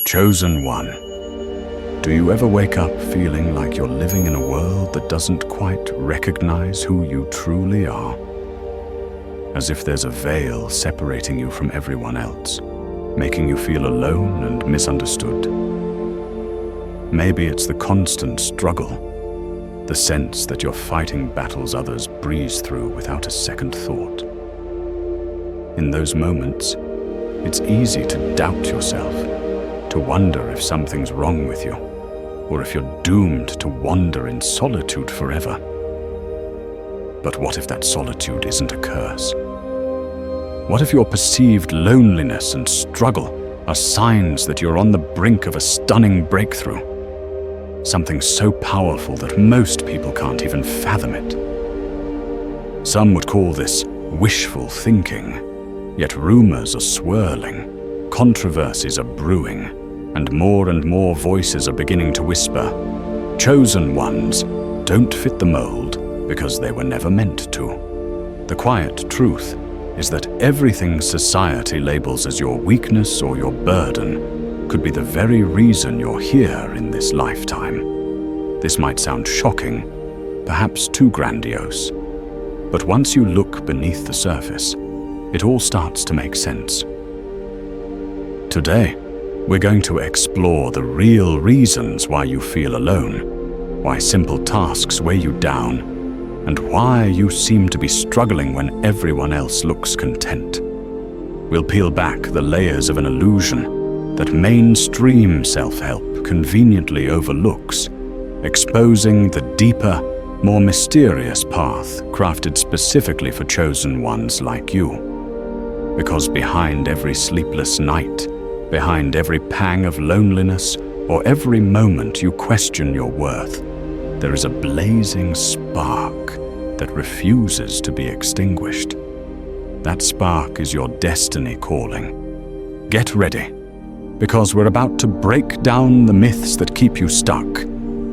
Chosen one. Do you ever wake up feeling like you're living in a world that doesn't quite recognize who you truly are? As if there's a veil separating you from everyone else, making you feel alone and misunderstood. Maybe it's the constant struggle, the sense that you're fighting battles others breeze through without a second thought. In those moments, it's easy to doubt yourself, to wonder if something's wrong with you, or if you're doomed to wander in solitude forever. But what if that solitude isn't a curse? What if your perceived loneliness and struggle are signs that you're on the brink of a stunning breakthrough? Something so powerful that most people can't even fathom it. Some would call this wishful thinking, yet rumors are swirling, controversies are brewing, and more voices are beginning to whisper, chosen ones don't fit the mold because they were never meant to. The quiet truth is that everything society labels as your weakness or your burden could be the very reason you're here in this lifetime. This might sound shocking, perhaps too grandiose, but once you look beneath the surface, it all starts to make sense. Today, we're going to explore the real reasons why you feel alone, why simple tasks weigh you down, and why you seem to be struggling when everyone else looks content. We'll peel back the layers of an illusion that mainstream self-help conveniently overlooks, exposing the deeper, more mysterious path crafted specifically for chosen ones like you. Because behind every sleepless night, behind every pang of loneliness, or every moment you question your worth, there is a blazing spark that refuses to be extinguished. That spark is your destiny calling. Get ready, because we're about to break down the myths that keep you stuck,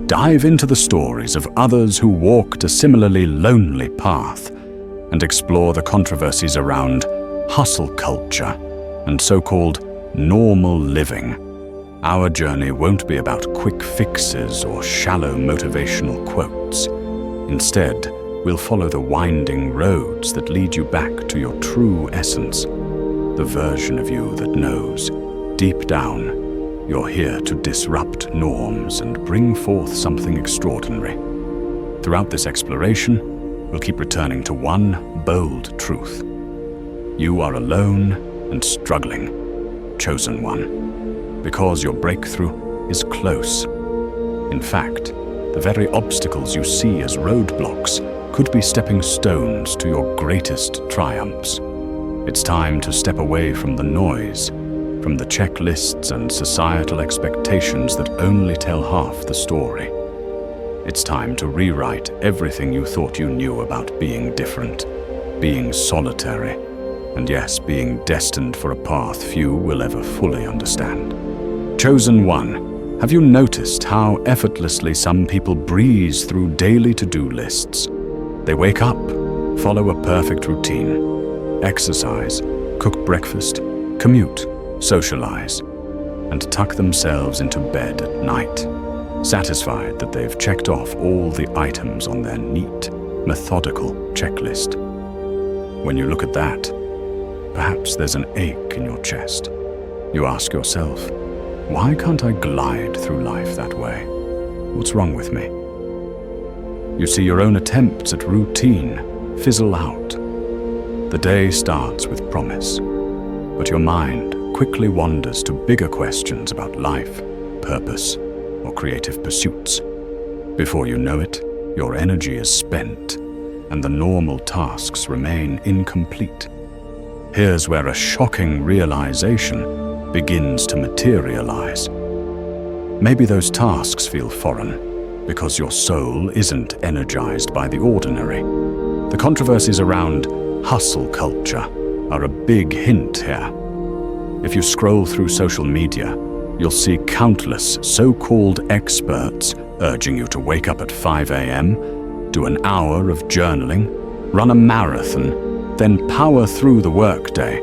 dive into the stories of others who walked a similarly lonely path, and explore the controversies around hustle culture and so-called normal living. Our journey won't be about quick fixes or shallow motivational quotes. Instead, we'll follow the winding roads that lead you back to your true essence, the version of you that knows, deep down, you're here to disrupt norms and bring forth something extraordinary. Throughout this exploration, we'll keep returning to one bold truth. You are alone and struggling, chosen one, because your breakthrough is close. In fact, the very obstacles you see as roadblocks could be stepping stones to your greatest triumphs. It's time to step away from the noise, from the checklists and societal expectations that only tell half the story. It's time to rewrite everything you thought you knew about being different, being solitary, and yes, being destined for a path few will ever fully understand. Chosen one, have you noticed how effortlessly some people breeze through daily to-do lists? They wake up, follow a perfect routine, exercise, cook breakfast, commute, socialize, and tuck themselves into bed at night, satisfied that they've checked off all the items on their neat, methodical checklist. When you look at that, perhaps there's an ache in your chest. You ask yourself, why can't I glide through life that way? What's wrong with me? You see your own attempts at routine fizzle out. The day starts with promise, but your mind quickly wanders to bigger questions about life, purpose, or creative pursuits. Before you know it, your energy is spent, and the normal tasks remain incomplete. Here's where a shocking realization begins to materialize. Maybe those tasks feel foreign, because your soul isn't energized by the ordinary. The controversies around hustle culture are a big hint here. If you scroll through social media, you'll see countless so-called experts urging you to wake up at 5 a.m., do an hour of journaling, run a marathon, then power through the workday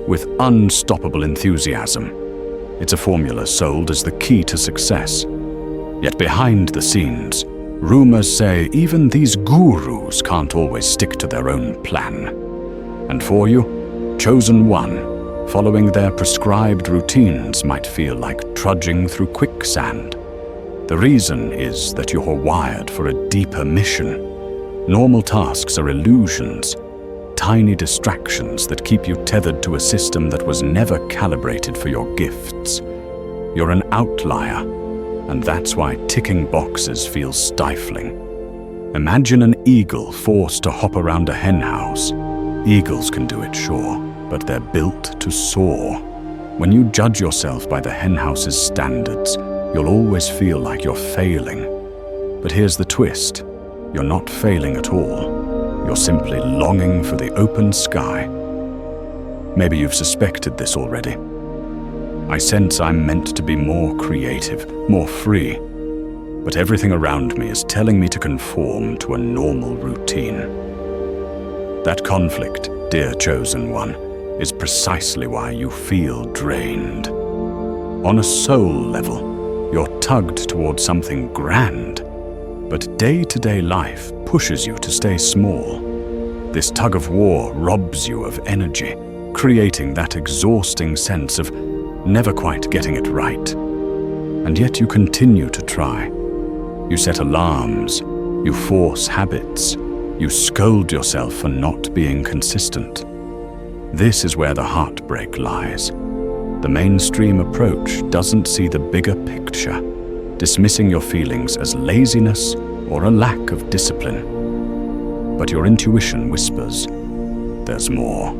with unstoppable enthusiasm. It's a formula sold as the key to success. Yet behind the scenes, rumors say even these gurus can't always stick to their own plan. And for you, chosen one, following their prescribed routines might feel like trudging through quicksand. The reason is that you're wired for a deeper mission. Normal tasks are illusions, tiny distractions that keep you tethered to a system that was never calibrated for your gifts. You're an outlier, and that's why ticking boxes feels stifling. Imagine an eagle forced to hop around a henhouse. Eagles can do it, sure, but they're built to soar. When you judge yourself by the henhouse's standards, you'll always feel like you're failing. But here's the twist. You're not failing at all. You're simply longing for the open sky. Maybe you've suspected this already. I sense I'm meant to be more creative, more free. But everything around me is telling me to conform to a normal routine. That conflict, dear chosen one, is precisely why you feel drained. On a soul level, you're tugged towards something grand, but day-to-day life pushes you to stay small. This tug of war robs you of energy, creating that exhausting sense of never quite getting it right. And yet you continue to try. You set alarms, you force habits, you scold yourself for not being consistent. This is where the heartbreak lies. The mainstream approach doesn't see the bigger picture, dismissing your feelings as laziness or a lack of discipline. But your intuition whispers, there's more.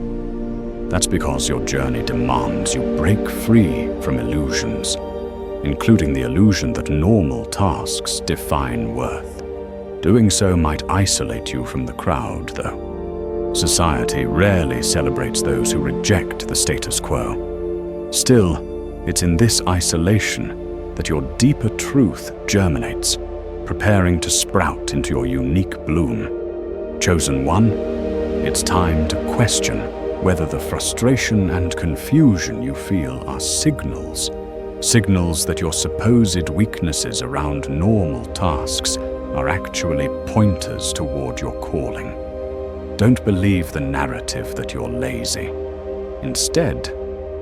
That's because your journey demands you break free from illusions, including the illusion that normal tasks define worth. Doing so might isolate you from the crowd, though. Society rarely celebrates those who reject the status quo. Still, it's in this isolation that your deeper truth germinates, preparing to sprout into your unique bloom. Chosen one, it's time to question whether the frustration and confusion you feel are signals that your supposed weaknesses around normal tasks are actually pointers toward your calling. Don't believe the narrative that you're lazy. Instead,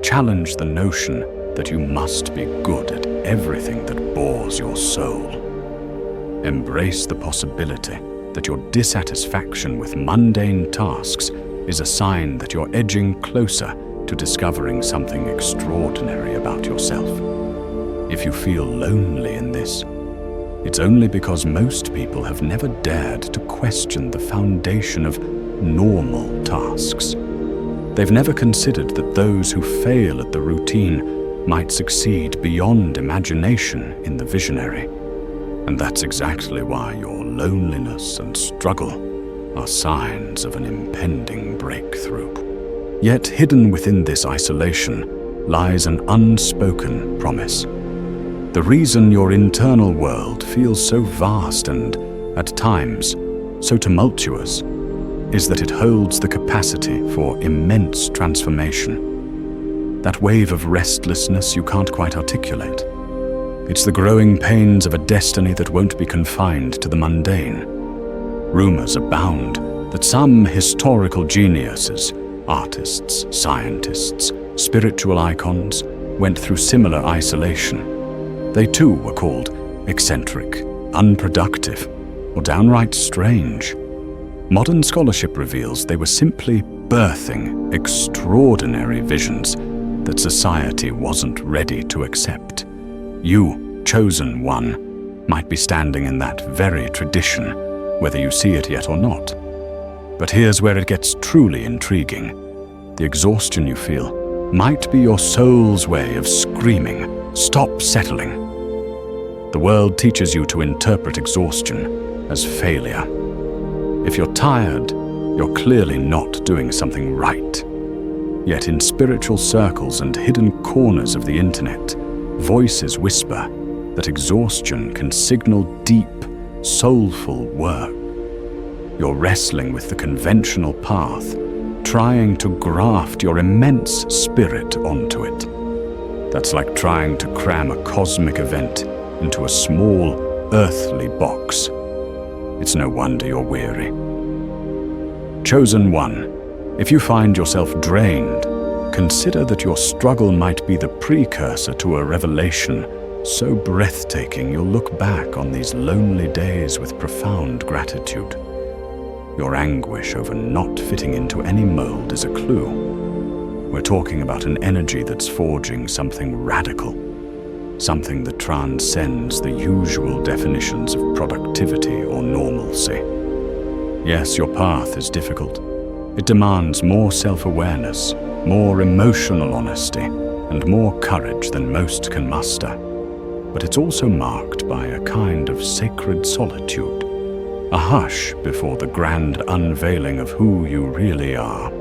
challenge the notion that you must be good at everything that bores your soul. Embrace the possibility that your dissatisfaction with mundane tasks is a sign that you're edging closer to discovering something extraordinary about yourself. If you feel lonely in this, it's only because most people have never dared to question the foundation of normal tasks. They've never considered that those who fail at the routine might succeed beyond imagination in the visionary. And that's exactly why your loneliness and struggle are signs of an impending breakthrough. Yet hidden within this isolation lies an unspoken promise. The reason your internal world feels so vast and, at times, so tumultuous is that it holds the capacity for immense transformation. That wave of restlessness you can't quite articulate. It's the growing pains of a destiny that won't be confined to the mundane. Rumors abound that some historical geniuses, artists, scientists, spiritual icons, went through similar isolation. They too were called eccentric, unproductive, or downright strange. Modern scholarship reveals they were simply birthing extraordinary visions that society wasn't ready to accept. You, chosen one, might be standing in that very tradition, whether you see it yet or not. But here's where it gets truly intriguing. The exhaustion you feel might be your soul's way of screaming, "Stop settling." The world teaches you to interpret exhaustion as failure. If you're tired, you're clearly not doing something right. Yet in spiritual circles and hidden corners of the internet, voices whisper that exhaustion can signal deep, soulful work. You're wrestling with the conventional path, trying to graft your immense spirit onto it. That's like trying to cram a cosmic event into a small, earthly box. It's no wonder you're weary. Chosen one, if you find yourself drained, consider that your struggle might be the precursor to a revelation so breathtaking you'll look back on these lonely days with profound gratitude. Your anguish over not fitting into any mold is a clue. We're talking about an energy that's forging something radical, something that transcends the usual definitions of productivity or normalcy. Yes, your path is difficult. It demands more self-awareness, more emotional honesty, and more courage than most can muster. But it's also marked by a kind of sacred solitude, a hush before the grand unveiling of who you really are.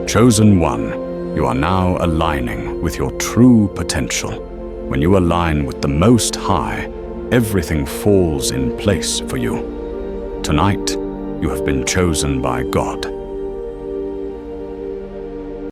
Chosen one, you are now aligning with your true potential. When you align with the Most High, everything falls in place for you. Tonight, you have been chosen by God.